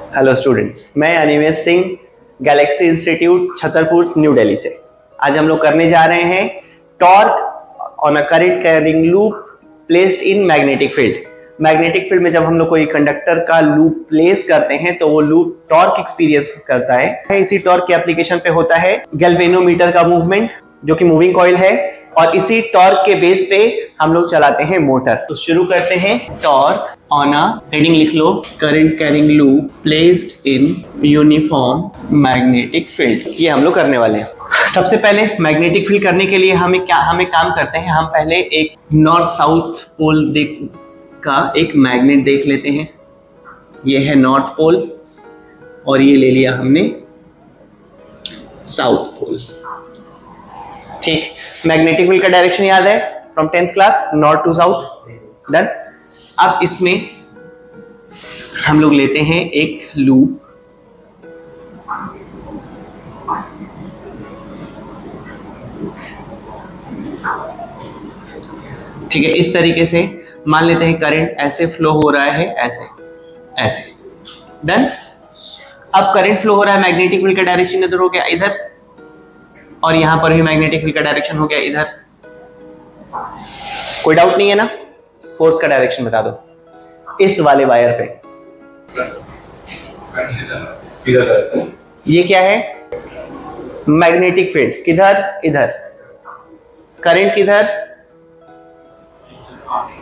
Hello students, मैं Animesh Singh Galaxy institute Chhatarpur new Delhi से। आज हम लोग करने जा रहे हैं torque on a current carrying loop placed in magnetic field. Magnetic field में जब हम लोग कोई कंडक्टर का लूप प्लेस करते हैं तो वो लूप टॉर्क एक्सपीरियंस करता है। इसी टॉर्क के एप्लीकेशन पे होता है गैल्वेनोमीटर का मूवमेंट, जो कि मूविंग कॉइल है, और इसी टॉर्क के बेस पे हम लोग चलाते हैं मोटर। तो शुरू करते हैं। टॉर्क ऑन अ हेडिंग लिख लो, current carrying loop placed in uniform magnetic field. ये हम लोग करने वाले हैं। सबसे पहले मैग्नेटिक फील्ड करने के लिए हम एक काम करते हैं। हम पहले एक नॉर्थ साउथ पोल का एक मैग्नेट देख लेते हैं। ये है नॉर्थ पोल और ये ले लिया हमने साउथ पोल। ठीक, मैग्नेटिक फील्ड का डायरेक्शन याद है from 10th class, north to south. Done. अब इसमें हम लोग लेते हैं एक लूप, ठीक है। इस तरीके से मान लेते हैं करंट ऐसे फ्लो हो रहा है, ऐसे ऐसे। डन। अब करंट फ्लो हो रहा है, मैग्नेटिक फील्ड का डायरेक्शन इधर हो गया, इधर, और यहां पर भी मैग्नेटिक फील्ड का डायरेक्शन हो गया इधर। कोई डाउट नहीं है ना? फोर्स का डायरेक्शन बता दो इस वाले वायर पे। ये क्या है? Magnetic field. किधर? इधर। करंट किधर?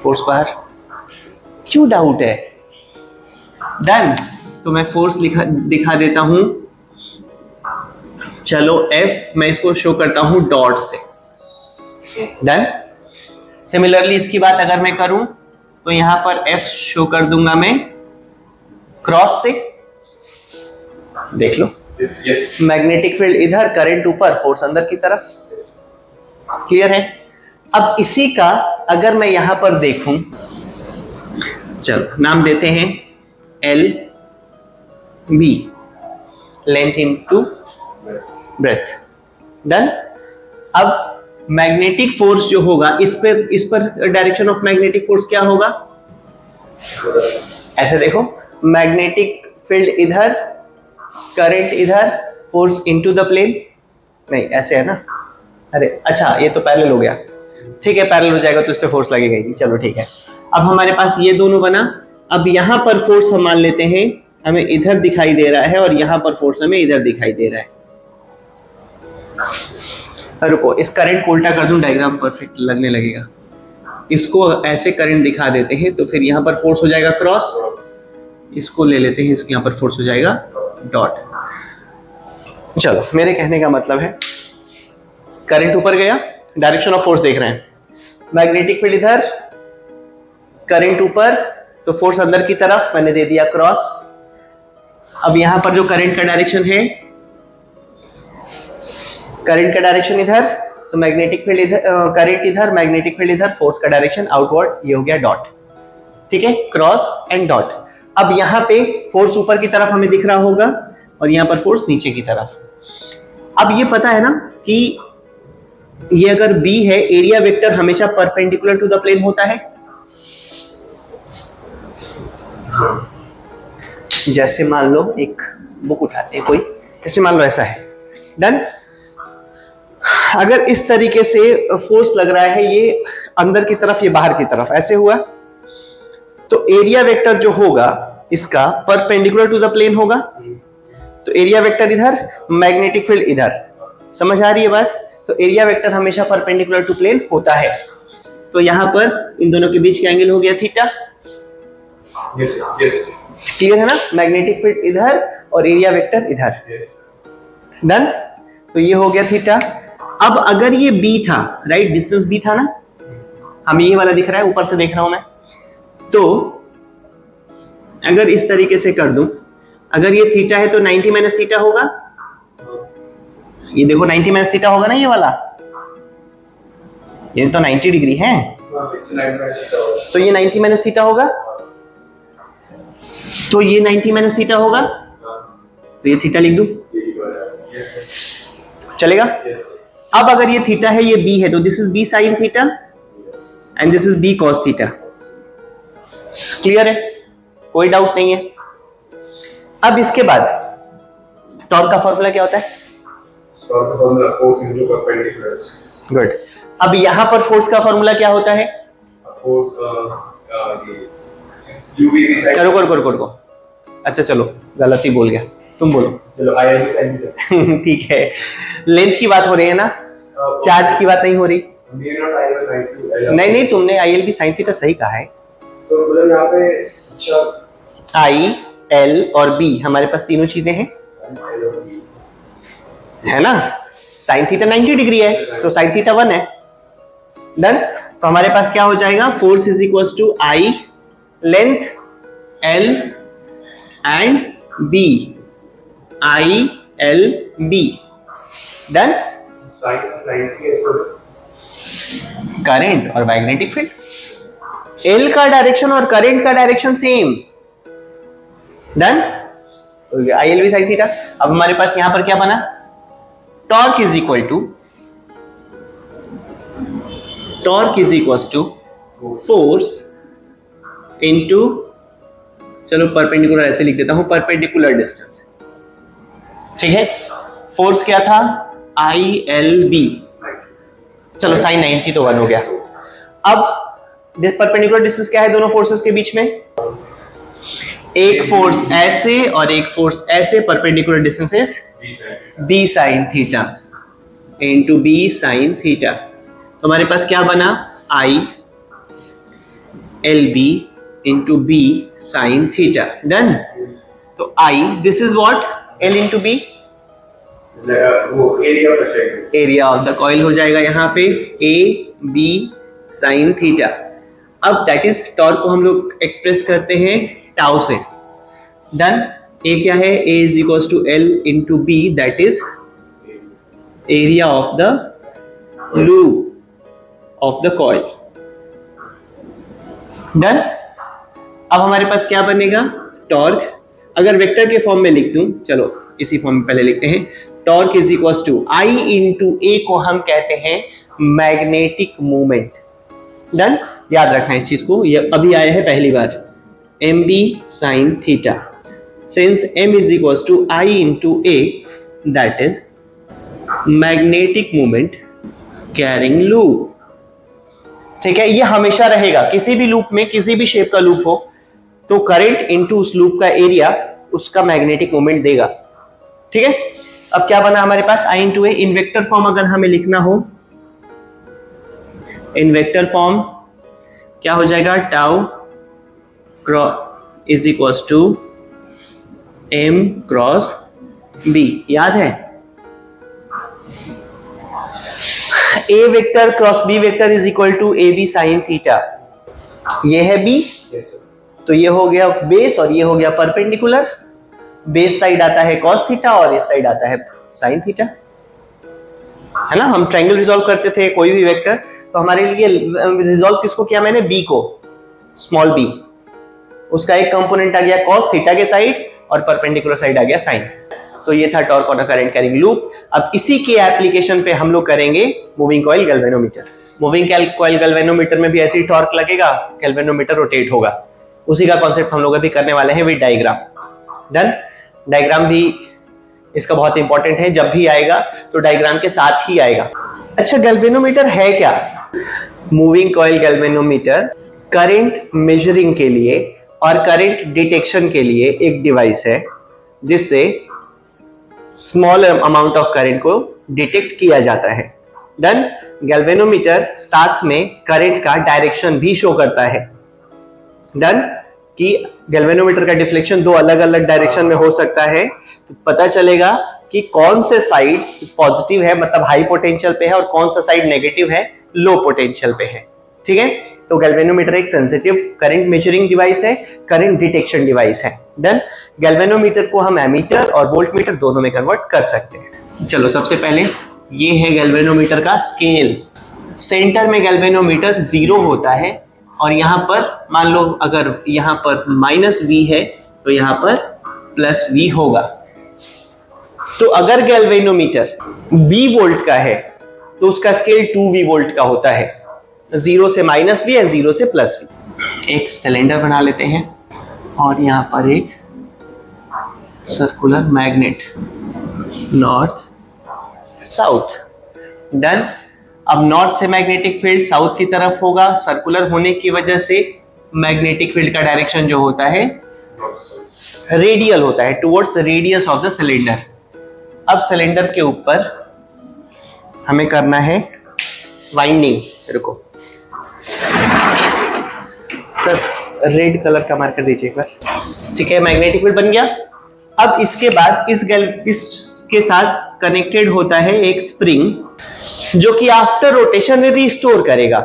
फोर्स बाहर। क्यों डाउट है? डन। तो मैं फोर्स दिखा देता हूं। चलो F मैं इसको शो करता हूं डॉट से। डन। सिमिलरली इसकी बात अगर मैं करूं तो यहां पर F शो कर दूंगा मैं क्रॉस से। देख लो, मैग्नेटिक फील्ड इधर, करंट ऊपर, फोर्स अंदर की तरफ। क्लियर है? अब इसी का अगर मैं यहां पर देखूं, चलो नाम देते हैं L B, length into breadth. Done. अब मैग्नेटिक फोर्स जो होगा इस पर डायरेक्शन ऑफ मैग्नेटिक फोर्स क्या होगा? ऐसे देखो, मैग्नेटिक फील्ड इधर, करंट इधर, फोर्स इनटू द प्लेन। नहीं, ऐसे है ना? अरे अच्छा, ये तो पैरेलल हो गया। ठीक है, पैरेलल हो जाएगा तो इस पे फोर्स लगेगा ही। चलो ठीक है। अब हमारे पास ये दोनों बना। अब यहां पर फोर्स हम मान लेते हैं हमें इधर दिखाई दे रहा है, और यहां पर फोर्स हमें इधर दिखाई दे रहा है। रुको, इस करंट को उल्टा कर दूं, डायग्राम परफेक्ट लगने लगेगा। इसको ऐसे करंट दिखा देते हैं तो फिर यहां पर फोर्स हो जाएगा क्रॉस। इसको ले लेते हैं, यहां पर फोर्स हो जाएगा डॉट। चलो, मेरे कहने का मतलब है करंट ऊपर गया, डायरेक्शन ऑफ फोर्स देख रहे हैं। मैग्नेटिक फील्ड इधर, करंट ऊपर, तो फोर्स अंदर की तरफ, मैंने दे दिया क्रॉस। अब यहां पर जो करंट का डायरेक्शन है, करंट का डायरेक्शन इधर, तो मैग्नेटिक फील्ड इधर, करंट इधर, मैग्नेटिक फील्ड इधर, फोर्स का डायरेक्शन आउटवर्ड। ये हो गया डॉट। ठीक है, क्रॉस एंड डॉट। अब यहां पे फोर्स ऊपर की तरफ हमें दिख रहा होगा और यहां पर फोर्स नीचे की तरफ। अब ये पता है ना कि ये अगर B है, एरिया वेक्टर हमेशा परपेंडिकुलर टू द प्लेन होता है। जैसे मान लो एक बुक उठाते हैं कोई, जैसे मान लो ऐसा है। डन। अगर इस तरीके से फोर्स लग रहा है, ये अंदर की तरफ, ये बाहर की तरफ, ऐसे हुआ, तो एरिया वेक्टर जो होगा इसका परपेंडिकुलर टू द प्लेन होगा। तो एरिया वेक्टर इधर, मैग्नेटिक फील्ड इधर। समझ आ रही है बात? तो एरिया वेक्टर हमेशा परपेंडिकुलर टू प्लेन होता है। तो यहां पर इन दोनों के बीच का एंगल हो गया थीटा। यस। क्लियर है ना? मैग्नेटिक फील्ड इधर और एरिया वेक्टर इधर। डन। तो ये हो गया थीटा। अब अगर ये B था, राइट, डिस्टेंस B था ना, हमें ये वाला दिख रहा है, ऊपर से देख रहा हूं मैं, तो अगर इस तरीके से कर दूं, अगर ये थीटा है तो 90 माइनस थीटा होगा। ये देखो 90 माइनस थीटा होगा ना, ये वाला, ये तो 90 डिग्री है, तो ये 90 माइनस थीटा होगा। तो ये 90 माइनस थीटा होगा, तो ये थीटा लिख दूं, चलेगा? अब अगर ये थीटा है, ये B है, तो this is B sine theta and this is B cos theta. Clear है? कोई डाउट नहीं है। अब इसके बाद टॉर्क का फॉर्मूला क्या होता है? टॉर्क का formula force into perpendicular distance. Good. अब यहाँ पर फोर्स का फॉर्मूला क्या होता है? रुको, अच्छा चलो गलती बोल गया, तुम बोलो। चलो IL sin थीटा। ठीक है, लेंथ की बात हो रही है ना, चार्ज की बात नहीं हो रही। नहीं, तुमने IL भी sin थीटा सही कहा है। तो मतलब यहाँ पे अच्छा I, L और B हमारे पास तीनों चीजें हैं, है ना। sin थीटा 90 डिग्री है तो sin थीटा 1 है। डन। तो हमारे पास क्या हो जाएगा? Force is equal to I length L and B, I L B। Done. sin 90 है सर, करंट और मैग्नेटिक फील्ड, L का डायरेक्शन और करंट का डायरेक्शन सेम। डन। IL भी sin थीटा। अब हमारे पास यहां पर क्या बना? Torque is equal to force into, चलो परपेंडिकुलर ऐसे लिख देता हूं, परपेंडिकुलर डिस्टेंस। ठीक है, फोर्स क्या था? ILB। चलो sin 90 तो 1 हो गया। अब परपेंडिकुलर डिस्टेंस क्या है दोनों फोर्सेस के बीच में? एक फोर्स ऐसे और एक फोर्स ऐसे, perpendicular distance is B sin theta into B sin theta. तो हमारे पास क्या बना? ILB into B sin theta. Done. तो I, this is what? L into B, वो एरिया ऑफ द कॉइल हो जाएगा यहाँ पे AB sin थीटा। अब दैट इज टॉर्क को हम लोग एक्सप्रेस करते हैं टाउ से। डन। ए क्या है? A is equal to L into B, that is area of the loop of the coil. Done. अब हमारे पास क्या बनेगा? टॉर्क, अगर वेक्टर के फॉर्म में लिख दूं, चलो इसी फॉर्म में पहले लिखते हैं। Torque is equal to I into A को हम कहते हैं मैग्नेटिक मूवमेंट। डन। याद रखना इस चीज को, ये अभी आया है पहली बार। MB sin theta, since M is equal to I into A, that is magnetic movement carrying loop. ठीक है, ये हमेशा रहेगा, किसी भी लूप में, किसी भी शेप का लूप हो तो करंट इनटू उस लूप का एरिया उसका मैग्नेटिक मोमेंट देगा। ठीक है। अब क्या बना हमारे पास? I into A. In vector form अगर हमें लिखना हो, इन वेक्टर फॉर्म क्या हो जाएगा? Tau is equal to M cross B। याद है? A vector cross B vector is equal to AB sin theta. ये है B, तो ये हो गया बेस और ये हो गया परपेंडिकुलर। बेस साइड आता है cos थीटा और इस साइड आता है sin थीटा, है ना। हम ट्रायंगल रिजॉल्व करते थे कोई भी वेक्टर, तो हमारे लिए रिजॉल्व किसको किया मैंने? B को, स्मॉल b। उसका एक कंपोनेंट आ गया cos थीटा के साइड और परपेंडिकुलर साइड आ गया sin। तो ये था torque on a current carrying loop. अब इसी के एप्लीकेशन पे हम लोग करेंगे moving coil galvanometer. Moving coil galvanometer में भी ऐसी टॉर्क लगेगा, गैल्वेनोमीटर रोटेट होगा। उसी का कॉन्सेप्ट हम लोग अभी करने वाले हैं विद डायग्राम। डन। डायग्राम भी इसका बहुत इंपॉर्टेंट है, जब भी आएगा तो डायग्राम के साथ ही आएगा। अच्छा, गैल्वेनोमीटर है क्या? Moving coil galvanometer current measuring के लिए और करंट डिटेक्शन के लिए एक डिवाइस है जिससे स्मॉल अमाउंट ऑफ करंट को डिटेक्ट किया जाता है। डन। गैल्वेनोमीटर साथ में करंट का डायरेक्शन भी शो करता है। डन। कि गैल्वेनोमीटर का डिफ्लेक्शन दो अलग अलग डायरेक्शन में हो सकता है, तो पता चलेगा कि कौन से साइड पॉजिटिव है, मतलब हाई पोटेंशियल पे है, और कौन सा साइड नेगेटिव है, लो पोटेंशियल पे है। ठीक है। तो गैल्वेनोमीटर एक सेंसिटिव करंट मेजरिंग डिवाइस है, करंट डिटेक्शन डिवाइस है। डन। गैल्वेनोमीटर को हम एमीटर और वोल्टमीटर दोनों में कन्वर्ट कर सकते हैं। चलो सबसे पहले ये है गैल्वेनोमीटर का स्केल। सेंटर में गैल्वेनोमीटर 0 होता है और यहाँ पर मान लो अगर यहाँ पर -V है तो यहाँ पर +V होगा। तो अगर गैल्वेनोमीटर V वोल्ट का है तो उसका स्केल 2V वोल्ट का होता है, 0 से -V और 0 से +V। एक सिलेंडर बना लेते हैं और यहाँ पर एक circular magnet, north south. Done. अब नॉर्थ से मैग्नेटिक फील्ड साउथ की तरफ होगा, सर्कुलर होने की वजह से मैग्नेटिक फील्ड का डायरेक्शन जो होता है रेडियल होता है, towards radius of the cylinder. अब सिलेंडर के ऊपर हमें करना है वाइंडिंग। रुको सर, रेड कलर का मार्कर दीजिए एक बार। ठीक है, मैग्नेटिक फील्ड बन गया। अब इसके बाद इसके साथ कनेक्टेड होता है एक स्प्रिंग, जो कि आफ्टर रोटेशन रिस्टोर करेगा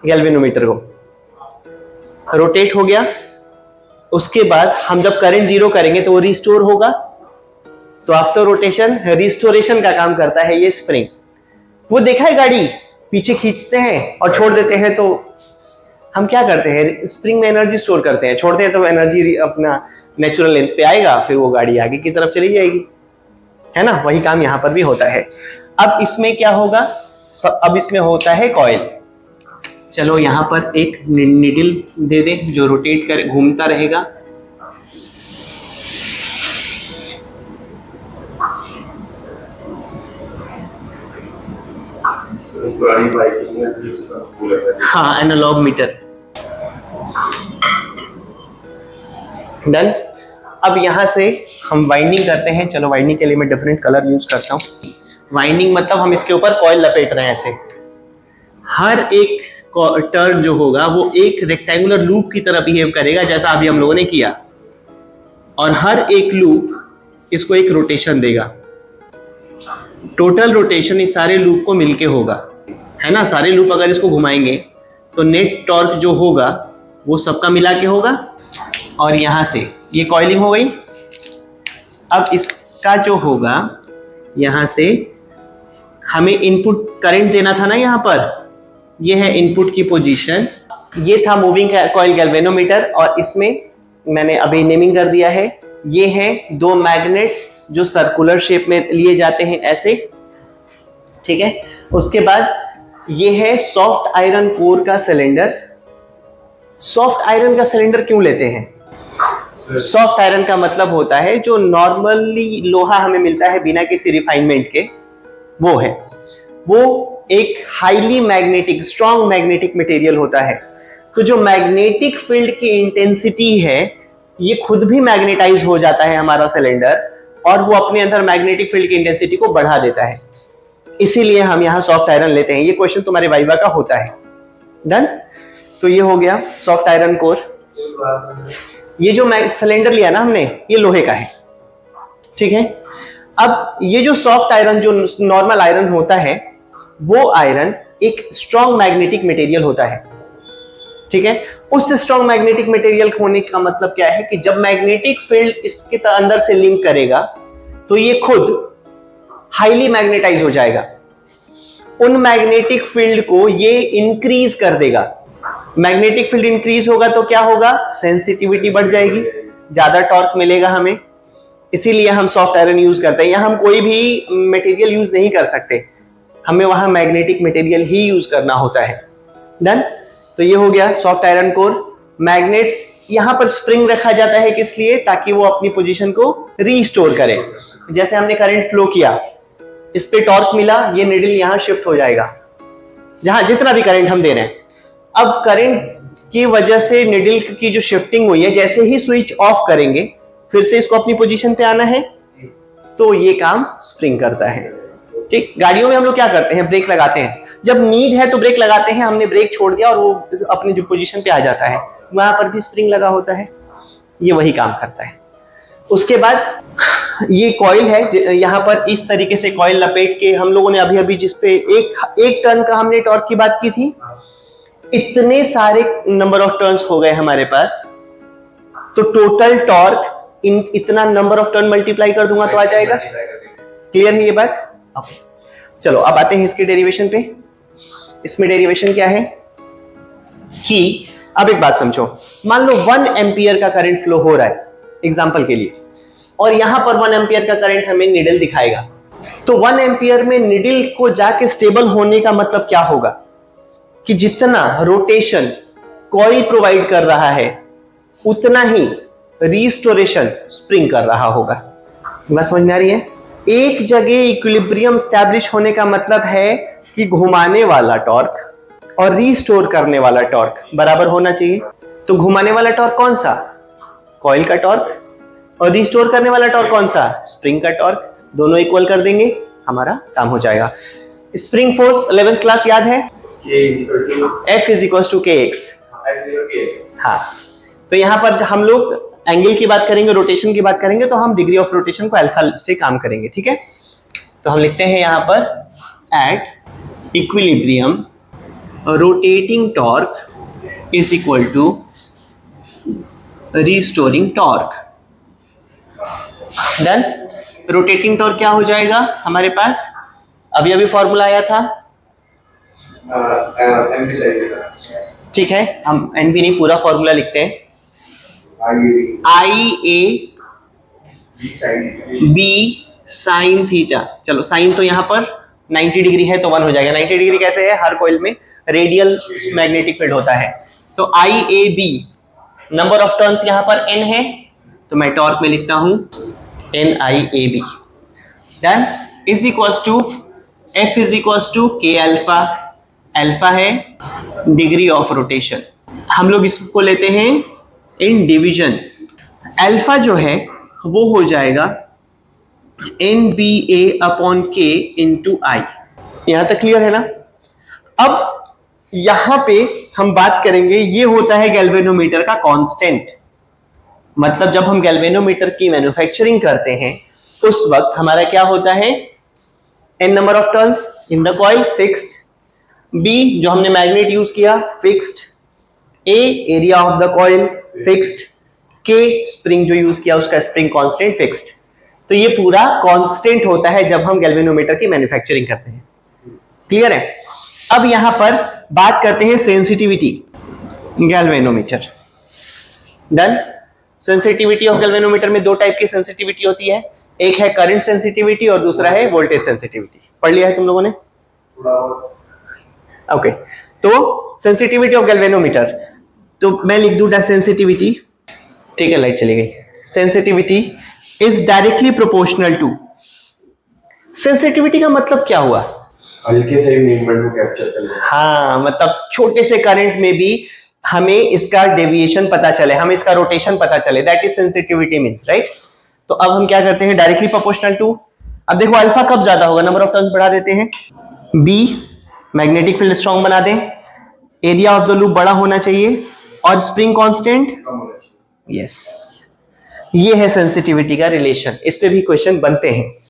गैल्वेनोमीटर को। रोटेट हो गया, उसके बाद हम जब करंट जीरो करेंगे तो वो रिस्टोर होगा। तो आफ्टर रोटेशन रिस्टोरेशन का काम करता है ये स्प्रिंग। वो देखा है गाड़ी पीछे खींचते हैं और छोड़ देते हैं, तो हम क्या करते हैं, स्प्रिंग में एनर्जी स्टोर करते हैं, छोड़ते हैं तो एनर्जी अपना नेचुरल लेंथ पे आएगा, फिर वो गाड़ी आगे की तरफ चली जाएगी, है ना। वही काम यहां पर भी होता है। अब इसमें क्या होगा, अब इसमें होता है कॉइल। चलो यहां पर एक निडल दे दे जो रोटेट कर घूमता रहेगा। पुरानी बाइक में इसका फूल है। हाँ, एनालॉग मीटर। डन। अब यहां से हम वाइंडिंग करते हैं। चलो वाइंडिंग के लिए मैं डिफरेंट कलर यूज करता हूं। वाइंडिंग मतलब हम इसके ऊपर कॉइल लपेट रहे हैं ऐसे। हर एक टर्न जो होगा वो एक रेक्टेंगुलर लूप की तरह बिहेव करेगा, जैसा अभी हम लोगों ने किया, और हर एक लूप इसको एक रोटेशन देगा। टोटल रोटेशन इस सारे लूप को मिलके होगा, है ना। सारे लूप अगर इसको घुमाएंगे तो नेट टॉर्क जो होगा वो सबका मिला के होगा। और यहां से ये कॉइलिंग हो गई। अब इसका जो होगा, यहां से हमें इनपुट करंट देना था ना, यहां पर ये है इनपुट की पोजीशन। ये था मूविंग कॉइल गैल्वेनोमीटर, और इसमें मैंने अभी नेमिंग कर दिया है। ये हैं दो मैग्नेट्स जो सर्कुलर शेप में लिए जाते हैं ऐसे, ठीक है। उसके बाद ये है सॉफ्ट आयरन कोर का सिलेंडर। सॉफ्ट आयरन का सिलेंडर क्यों लेते हैं? सॉफ्ट आयरन का मतलब होता है जो नॉर्मली लोहा हमें मिलता है बिना किसी रिफाइनमेंट के, वो है, वो एक highly magnetic, strong magnetic material होता है। तो जो मैग्नेटिक फील्ड की इंटेंसिटी है, ये खुद भी मैग्नेटाइज हो जाता है हमारा सिलेंडर, और वो अपने अंदर मैग्नेटिक फील्ड की इंटेंसिटी को बढ़ा देता है। इसीलिए हम यहाँ सॉफ्ट आयरन लेते हैं। ये क्वेश्चन तुम्हारे वाइवा का होता है। डन। तो ये हो गया सॉफ्ट आयरन कोर। ये जो सिलेंडर लिया ना हमने, ये लोहे का है, ठीक है। अब ये जो सॉफ्ट आयरन, जो नॉर्मल आयरन होता है, वो आयरन एक स्ट्रॉन्ग मैग्नेटिक मटेरियल होता है, ठीक है। उस स्ट्रॉन्ग मैग्नेटिक मटेरियल होने का मतलब क्या है कि जब मैग्नेटिक फील्ड इसके अंदर से लिंक करेगा तो ये खुद हाईली मैग्नेटाइज हो जाएगा। उन मैग्नेटिक फील्ड को ये इंक्रीज कर देगा। मैग्नेटिक फील्ड इंक्रीज होगा तो क्या होगा, सेंसिटिविटी बढ़ जाएगी, ज्यादा टॉर्क मिलेगा हमें। इसीलिए हम सॉफ्ट आयरन यूज करते हैं। यहां हम कोई भी मटेरियल यूज नहीं कर सकते, हमें वहां मैग्नेटिक मटेरियल ही यूज करना होता है। डन। तो ये हो गया सॉफ्ट आयरन कोर। मैग्नेट्स, यहां पर स्प्रिंग रखा जाता है किस लिए, ताकि वो अपनी पोजीशन को रीस्टोर करे। जैसे हमने करंट फ्लो किया, इस पे टॉर्क मिला, ये निडल यहां शिफ्ट हो जाएगा जहां जितना भी करंट हम दे रहे हैं। अब करंट की वजह से निडल की जो शिफ्टिंग हुई है, जैसे ही स्विच ऑफ करेंगे फिर से इसको अपनी पोजीशन पे आना है, तो ये काम स्प्रिंग करता है, ठीक। गाड़ियों में हम लोग क्या करते हैं, ब्रेक लगाते हैं। जब नीड है तो ब्रेक लगाते हैं, हमने ब्रेक छोड़ दिया और वो अपनी जो पोजीशन पे आ जाता है, वहां पर भी स्प्रिंग लगा होता है, ये वही काम करता है। उसके बाद ये कॉइल है, यहाँ पर इस तरीके से कॉइल लपेट के हम लोगों ने अभी जिसपे एक टर्न का हमने टॉर्क की बात की थी, इतने सारे नंबर ऑफ टर्न्स हो गए हमारे पास, तो टोटल टॉर्क इतना नंबर ऑफ टर्न मल्टीप्लाई कर दूंगा तो आ जाएगा। क्लियर है ये बात? चलो अब आते हैं इसके डेरिवेशन पे। इसमें डेरिवेशन क्या है कि अब एक बात समझो, मान लो 1 एम्पियर का करंट फ्लो हो रहा है एग्जांपल के लिए, और यहां पर 1 एम्पियर का करंट हमें निडल दिखाएगा। तो 1 एम्पियर में निडल को जाके स्टेबल होने का मतलब क्या होगा कि जितना रोटेशन कॉइल प्रोवाइड कर रहा है उतना ही रिस्टोरेशन स्प्रिंग कर रहा होगा। बात समझ में आ रही है? एक जगह इक्विलिब्रियम स्टैब्लिश होने का मतलब है कि घुमाने वाला टॉर्क और रिस्टोर करने वाला टॉर्क बराबर होना चाहिए। तो घुमाने वाला टॉर्क कौन सा? कॉइल का टॉर्क। और रिस्टोर करने वाला टॉर्क कौन सा? स्प्रिंग का टॉर्क। दोनों इक्वल कर देंगे, हमारा काम हो जाएगा। स्प्रिंग फोर्स 11th क्लास याद है? F is equal to kx। हाँ, तो यहां पर हम लोग एंगल की बात करेंगे, रोटेशन की बात करेंगे, तो हम डिग्री ऑफ रोटेशन को अल्फा से काम करेंगे, ठीक है? तो हम लिखते हैं यहां पर at equilibrium rotating torque is equal to restoring torque. Done. Rotating torque क्या हो जाएगा हमारे पास? अभी अभी फॉर्मूला आया था, ठीक है, हम एनबी नहीं पूरा फॉर्मूला लिखते हैं। आई ए बी साइन थीटा। चलो साइन तो यहाँ पर 90 डिग्री है तो 1 हो जाएगा। 90 डिग्री कैसे है? हर कॉइल में रेडियल मैग्नेटिक फील्ड होता है। तो I A B, number of turns यहाँ पर n है, तो मैं टॉर्क में लिखता हूं N I A B. Done. Is equals to F is equals to K alpha. Alpha है डिग्री ऑफ रोटेशन, हम लोग इसको लेते हैं इन डिवीजन। अल्फा जो है वो हो जाएगा एन बी ए अपॉन के इंटू आई। यहां तक क्लियर है ना? अब यहां पे हम बात करेंगे, ये होता है गैल्वेनोमीटर का कांस्टेंट। मतलब जब हम गैल्वेनोमीटर की मैन्युफैक्चरिंग करते हैं तो उस वक्त हमारा क्या होता है? n number of turns in the coil fixed, b जो हमने मैग्नेट यूज किया fixed, a area of the coil fixed, k spring जो यूज किया उसका स्प्रिंग कांस्टेंट फिक्स्ड। तो ये पूरा कांस्टेंट होता है जब हम गैल्वेनोमीटर की मैन्युफैक्चरिंग करते हैं। क्लियर है? अब यहां पर बात करते हैं sensitivity galvanometer. Done. Sensitivity of galvanometer में दो टाइप की सेंसिटिविटी होती है, एक है करंट सेंसिटिविटी और दूसरा है वोल्टेज सेंसिटिविटी। पढ़ लिया है तुम लोगों ने? ओके। तो सेंसिटिविटी ऑफ गैल्वेनोमीटर, तो मैं लिख दूं सेंसिटिविटी, ठीक है, लाइट चली गई। Sensitivity is directly proportional to. Sensitivity का मतलब क्या हुआ? हल्के से मूवमेंट को कैप्चर कर लेना। हाँ, मतलब छोटे से करंट में भी हमें इसका डेविएशन पता चले, हमें इसका रोटेशन पता चले, that is sensitivity means, right? तो अब हम क्या करते हैं? Directly proportional to. अब देखो अल्फा कब ज्यादा होगा? नंबर ऑफ टर्न्स बढ़ा देते हैं, बी मैग्नेटिक फील्ड स्ट्रॉन्ग बना दें, एरिया ऑफ द लूप बड़ा होना चाहिए और स्प्रिंग कांस्टेंट। यस, ये है सेंसिटिविटी का रिलेशन। इस पे भी क्वेश्चन बनते हैं।